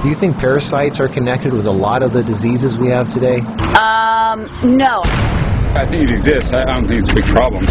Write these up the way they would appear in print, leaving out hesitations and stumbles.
Do you think parasites are connected with a lot of the diseases we have today? No. I think it exists. I don't think it's a big problem.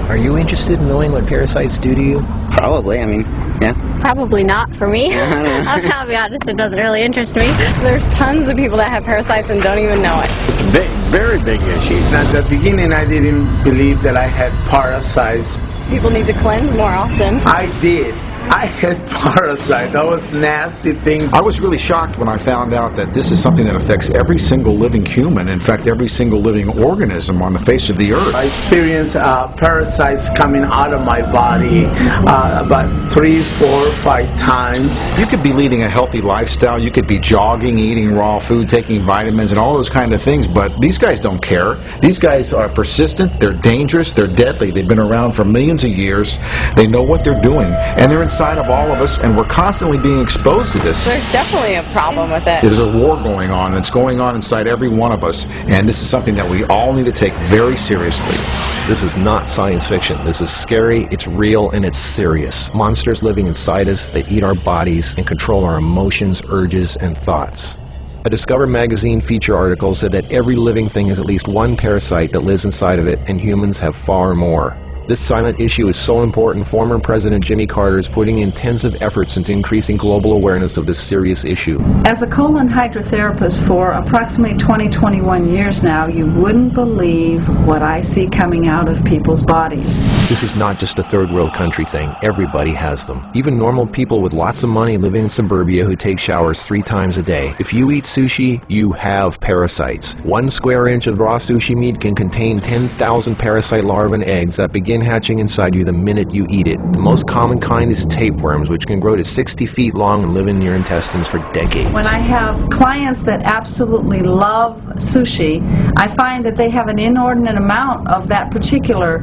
Are you interested in knowing what parasites do to you? Probably, I mean, yeah. Probably not for me. I'll be honest, it doesn't really interest me. There's tons of people that have parasites and don't even know it. It's a big, very big issue. At the beginning, I didn't believe that I had parasites. People need to cleanse more often. I did. I had parasites. That was nasty thing. I was really shocked when I found out that this is something that affects every single living human, in fact, every single living organism on the face of the earth. I experienced parasites coming out of my body about 3, 4, 5 times. You could be leading a healthy lifestyle, you could be jogging, eating raw food, taking vitamins and all those kind of things, but these guys don't care. These guys are persistent, they're dangerous, they're deadly. They've been around for millions of years. They know what they're doing, and they're inside of all of us, and we're constantly being exposed to this. There's definitely a problem with it. There's a war going on, and it's going on inside every one of us, and this is something that we all need to take very seriously. This is not science fiction. This is scary, it's real, and it's serious. Monsters living inside us that eat our bodies and control our emotions, urges, and thoughts. A Discover magazine feature article said that every living thing has at least one parasite that lives inside of it, and humans have far more. This silent issue is so important, former President Jimmy Carter is putting intensive efforts into increasing global awareness of this serious issue. As a colon hydrotherapist for approximately 21 years now, you wouldn't believe what I see coming out of people's bodies. This is not just a third world country thing. Everybody has them. Even normal people with lots of money living in suburbia who take showers 3 times a day. If you eat sushi, you have parasites. 1 square inch of raw sushi meat can contain 10,000 parasite larvae and eggs that begin hatching inside you the minute you eat it. The most common kind is tapeworms, which can grow to 60 feet long and live in your intestines for decades. When I have clients that absolutely love sushi, I find that they have an inordinate amount of that particular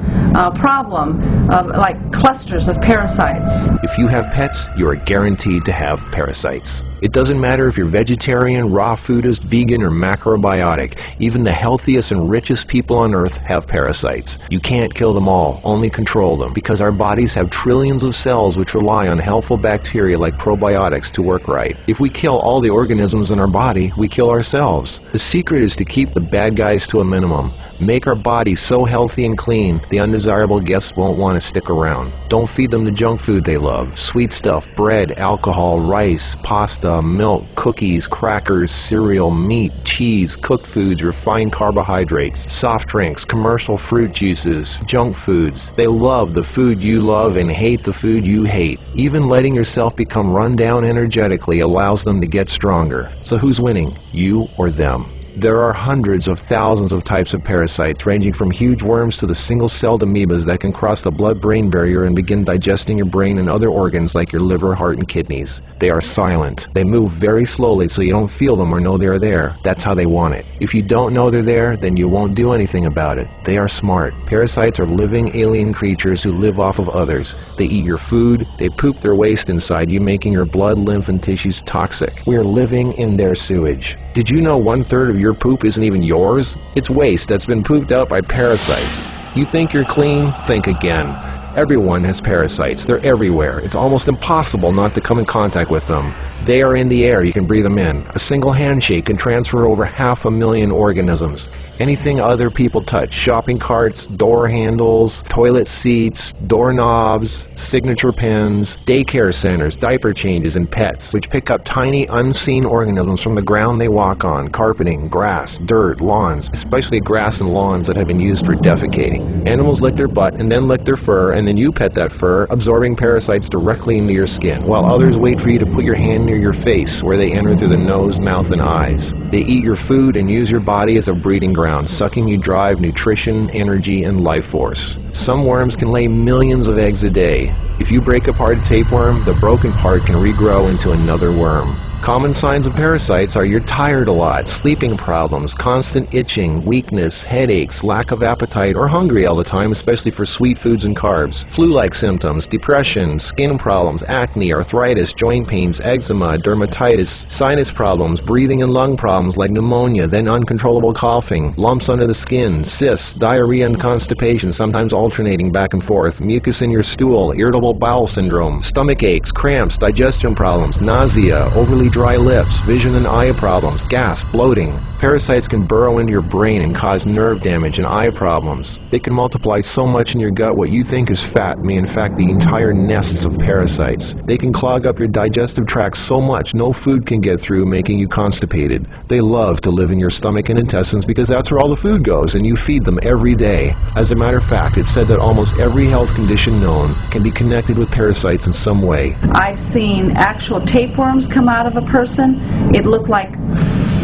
problem of like clusters of parasites. If you have pets, you are guaranteed to have parasites. It doesn't matter if you're vegetarian, raw foodist, vegan, or macrobiotic. Even the healthiest and richest people on earth have parasites. You can't kill them all, only control them, because our bodies have trillions of cells which rely on helpful bacteria like probiotics to work right. If we kill all the organisms in our body, we kill ourselves. The secret is to keep the bad guys to a minimum. Make our bodies so healthy and clean, the undesirable guests won't want to stick around. Don't feed them the junk food they love. Sweet stuff, bread, alcohol, rice, pasta, milk, cookies, crackers, cereal, meat, cheese, cooked foods, refined carbohydrates, soft drinks, commercial fruit juices, junk foods. They love the food you love and hate the food you hate. Even letting yourself become run down energetically allows them to get stronger. So who's winning, you or them? There are hundreds of thousands of types of parasites, ranging from huge worms to the single-celled amoebas that can cross the blood-brain barrier and begin digesting your brain and other organs like your liver, heart, and kidneys. They are silent. They move very slowly so you don't feel them or know they're there. That's how they want it. If you don't know they're there, then you won't do anything about it. They are smart. Parasites are living alien creatures who live off of others. They eat your food. They poop their waste inside you, making your blood, lymph, and tissues toxic. We are living in their sewage. Did you know 1/3 of your poop isn't even yours? It's waste that's been pooped out by parasites. You think you're clean? Think again. Everyone has parasites. They're everywhere. It's almost impossible not to come in contact with them. They are in the air. You can breathe them in. A single handshake can transfer over 500,000 organisms. Anything other people touch, shopping carts, door handles, toilet seats, doorknobs, signature pens, daycare centers, diaper changes, and pets, which pick up tiny unseen organisms from the ground they walk on, carpeting, grass, dirt, lawns, especially grass and lawns that have been used for defecating. Animals lick their butt and then lick their fur, and then you pet that fur, absorbing parasites directly into your skin, while others wait for you to put your hand near your face, where they enter through the nose, mouth, and eyes. They eat your food and use your body as a breeding ground, sucking you dry of nutrition, energy, and life force. Some worms can lay millions of eggs a day. If you break apart a tapeworm, the broken part can regrow into another worm. Common signs of parasites are you're tired a lot, sleeping problems, constant itching, weakness, headaches, lack of appetite, or hungry all the time, especially for sweet foods and carbs, flu-like symptoms, depression, skin problems, acne, arthritis, joint pains, eczema, dermatitis, sinus problems, breathing and lung problems like pneumonia, then uncontrollable coughing, lumps under the skin, cysts, diarrhea and constipation, sometimes alternating back and forth, mucus in your stool, irritable bowel syndrome, stomach aches, cramps, digestion problems, nausea, overly dry lips, vision and eye problems, gas, bloating. Parasites can burrow into your brain and cause nerve damage and eye problems. They can multiply so much in your gut what you think is fat may in fact be entire nests of parasites. They can clog up your digestive tract so much no food can get through, making you constipated. They love to live in your stomach and intestines because that's where all the food goes, and you feed them every day. As a matter of fact, it's said that almost every health condition known can be connected with parasites in some way. I've seen actual tapeworms come out of a person. It looked like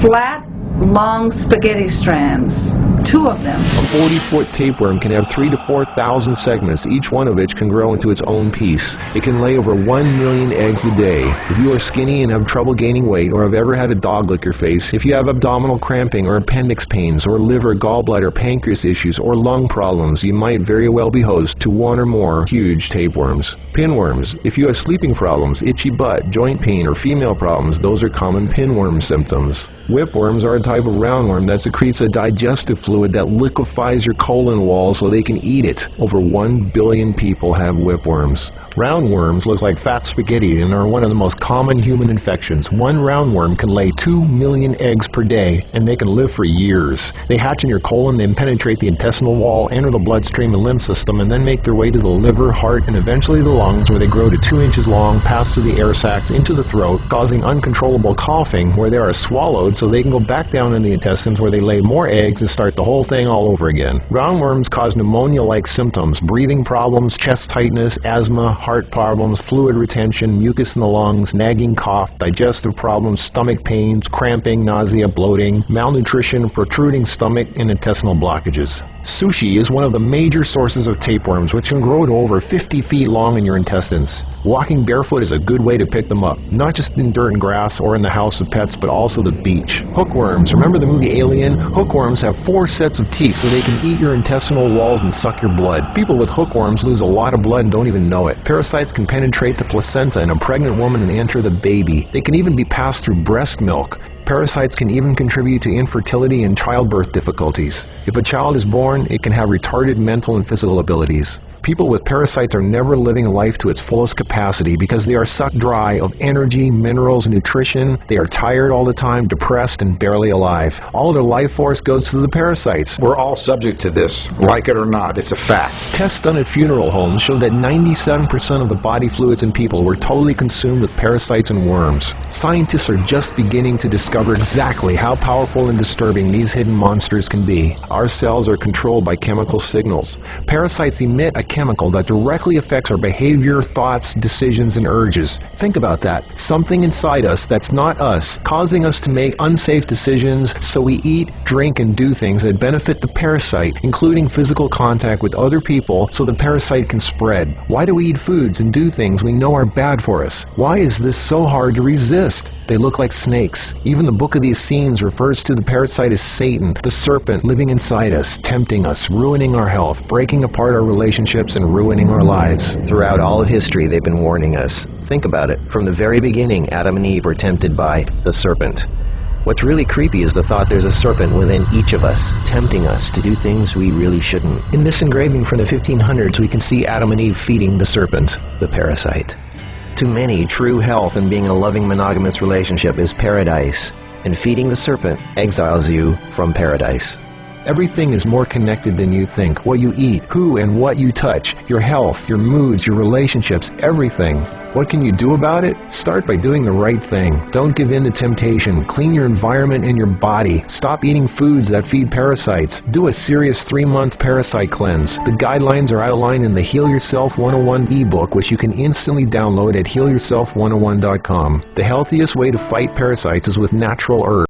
flat, long spaghetti strands. 2 of them. A 40-foot tapeworm can have 3,000 to 4,000 segments, each one of which can grow into its own piece. It can lay over 1 million eggs a day. If you are skinny and have trouble gaining weight, or have ever had a dog lick your face, if you have abdominal cramping or appendix pains, or liver, gallbladder, pancreas issues, or lung problems, you might very well be host to 1 or more huge tapeworms. Pinworms. If you have sleeping problems, itchy butt, joint pain, or female problems, those are common pinworm symptoms. Whipworms are a type of roundworm that secretes a digestive fluid that liquefies your colon wall so they can eat it. Over 1 billion people have whipworms. Roundworms look like fat spaghetti and are one of the most common human infections. One roundworm can lay 2 million eggs per day, and they can live for years. They hatch in your colon, then penetrate the intestinal wall, enter the bloodstream and lymph system, and then make their way to the liver, heart, and eventually the lungs, where they grow to 2 inches long, pass through the air sacs into the throat, causing uncontrollable coughing, where they are swallowed so they can go back down in the intestines, where they lay more eggs and start the whole thing all over again. Roundworms cause pneumonia-like symptoms, breathing problems, chest tightness, asthma, heart problems, fluid retention, mucus in the lungs, nagging cough, digestive problems, stomach pains, cramping, nausea, bloating, malnutrition, protruding stomach, and intestinal blockages. Sushi is one of the major sources of tapeworms, which can grow to over 50 feet long in your intestines. Walking barefoot is a good way to pick them up, not just in dirt and grass or in the house of pets, but also the beach. Hookworms. Remember the movie Alien? Hookworms have 4 sets of teeth so they can eat your intestinal walls and suck your blood. People with hookworms lose a lot of blood and don't even know it. Parasites can penetrate the placenta in a pregnant woman and enter the baby. They can even be passed through breast milk. Parasites can even contribute to infertility and childbirth difficulties. If a child is born, it can have retarded mental and physical abilities. People with parasites are never living life to its fullest capacity because they are sucked dry of energy, minerals, and nutrition. They are tired all the time, depressed, and barely alive. All of their life force goes to the parasites. We're all subject to this, like it or not. It's a fact. Tests done at funeral homes show that 97% of the body fluids in people were totally consumed with parasites and worms. Scientists are just beginning to discover exactly how powerful and disturbing these hidden monsters can be. Our cells are controlled by chemical signals. Parasites emit a chemical that directly affects our behavior, thoughts, decisions, and urges. Think about that. Something inside us that's not us, causing us to make unsafe decisions, so we eat, drink, and do things that benefit the parasite, including physical contact with other people so the parasite can spread. Why do we eat foods and do things we know are bad for us? Why is this so hard to resist? They look like snakes. Even the Book of the Essenes refers to the parasite as Satan, the serpent living inside us, tempting us, ruining our health, breaking apart our relationships, and ruining our lives. Throughout all of history, they've been warning us. Think about it. From the very beginning, Adam and Eve were tempted by the serpent. What's really creepy is the thought there's a serpent within each of us, tempting us to do things we really shouldn't. In this engraving from the 1500s, we can see Adam and Eve feeding the serpent, the parasite. To many, true health and being in a loving monogamous relationship is paradise, and feeding the serpent exiles you from paradise. Everything is more connected than you think. What you eat, who and what you touch, your health, your moods, your relationships, everything. What can you do about it? Start by doing the right thing. Don't give in to temptation. Clean your environment and your body. Stop eating foods that feed parasites. Do a serious 3-month Parasite Cleanse. The guidelines are outlined in the Heal Yourself 101 ebook, which you can instantly download at healyourself101.com. The healthiest way to fight parasites is with natural herbs.